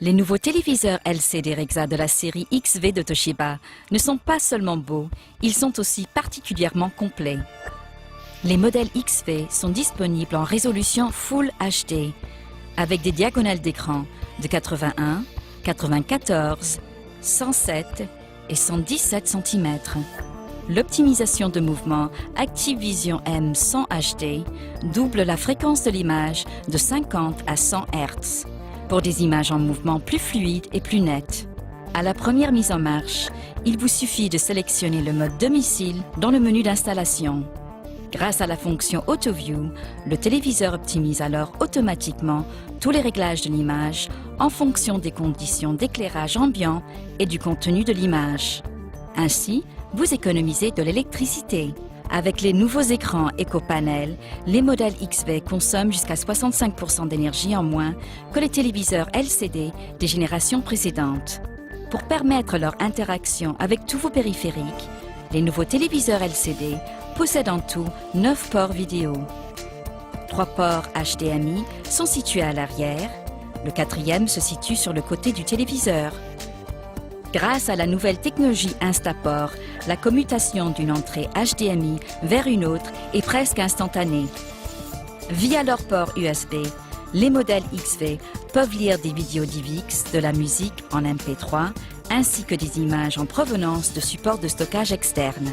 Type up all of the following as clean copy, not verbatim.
Les nouveaux téléviseurs LCD Rexa de la série XV de Toshiba ne sont pas seulement beaux, ils sont aussi particulièrement complets. Les modèles XV sont disponibles en résolution Full HD, avec des diagonales d'écran de 81, 94, 107 et 117 cm. L'optimisation de mouvement ActiveVision M 100 HD double la fréquence de l'image de 50 à 100 Hz pour des images en mouvement plus fluides et plus nettes. À la première mise en marche, il vous suffit de sélectionner le mode domicile dans le menu d'installation. Grâce à la fonction AutoView, le téléviseur optimise alors automatiquement tous les réglages de l'image en fonction des conditions d'éclairage ambiant et du contenu de l'image. Ainsi, vous économisez de l'électricité. Avec les nouveaux écrans EcoPanel, les modèles XV consomment jusqu'à 65% d'énergie en moins que les téléviseurs LCD des générations précédentes. Pour permettre leur interaction avec tous vos périphériques, les nouveaux téléviseurs LCD possèdent en tout 9 ports vidéo. 3 ports HDMI sont situés à l'arrière, le 4e se situe sur le côté du téléviseur. Grâce à la nouvelle technologie Instaport, la commutation d'une entrée HDMI vers une autre est presque instantanée. Via leur port USB, les modèles XV peuvent lire des vidéos DivX, de la musique en MP3, ainsi que des images en provenance de supports de stockage externes.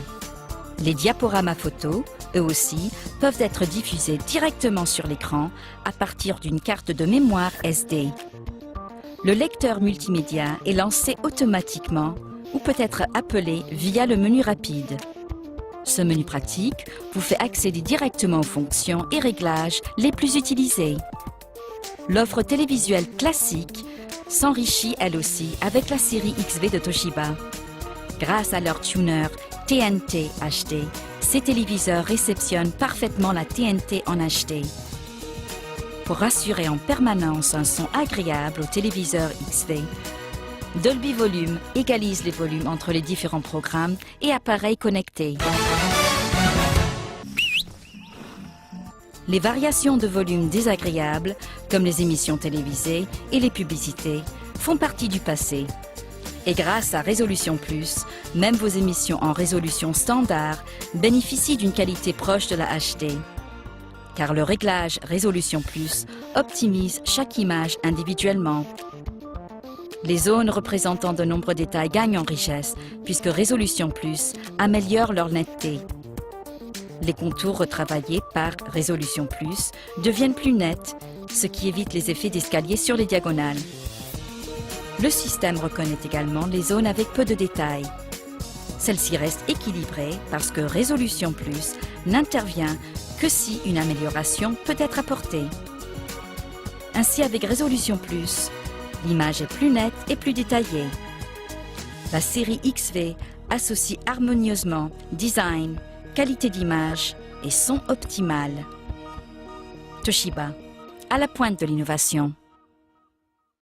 Les diaporamas photos, eux aussi, peuvent être diffusés directement sur l'écran à partir d'une carte de mémoire SD. Le lecteur multimédia est lancé automatiquement ou peut être appelé via le menu rapide. Ce menu pratique vous fait accéder directement aux fonctions et réglages les plus utilisés. L'offre télévisuelle classique s'enrichit elle aussi avec la série XV de Toshiba. Grâce à leur tuner TNT HD, ces téléviseurs réceptionnent parfaitement la TNT en HD. Pour assurer en permanence un son agréable au téléviseur XV, Dolby Volume égalise les volumes entre les différents programmes et appareils connectés. Les variations de volume désagréables, comme les émissions télévisées et les publicités, font partie du passé. Et grâce à Résolution Plus, même vos émissions en résolution standard bénéficient d'une qualité proche de la HD. Car le réglage Résolution Plus optimise chaque image individuellement. Les zones représentant de nombreux détails gagnent en richesse, puisque Résolution Plus améliore leur netteté. Les contours retravaillés par Résolution Plus deviennent plus nets, ce qui évite les effets d'escalier sur les diagonales. Le système reconnaît également les zones avec peu de détails. Celle-ci reste équilibrée parce que Résolution Plus n'intervient que si une amélioration peut être apportée. Ainsi, avec Résolution Plus, l'image est plus nette et plus détaillée. La série XV associe harmonieusement design, qualité d'image et son optimal. Toshiba, à la pointe de l'innovation.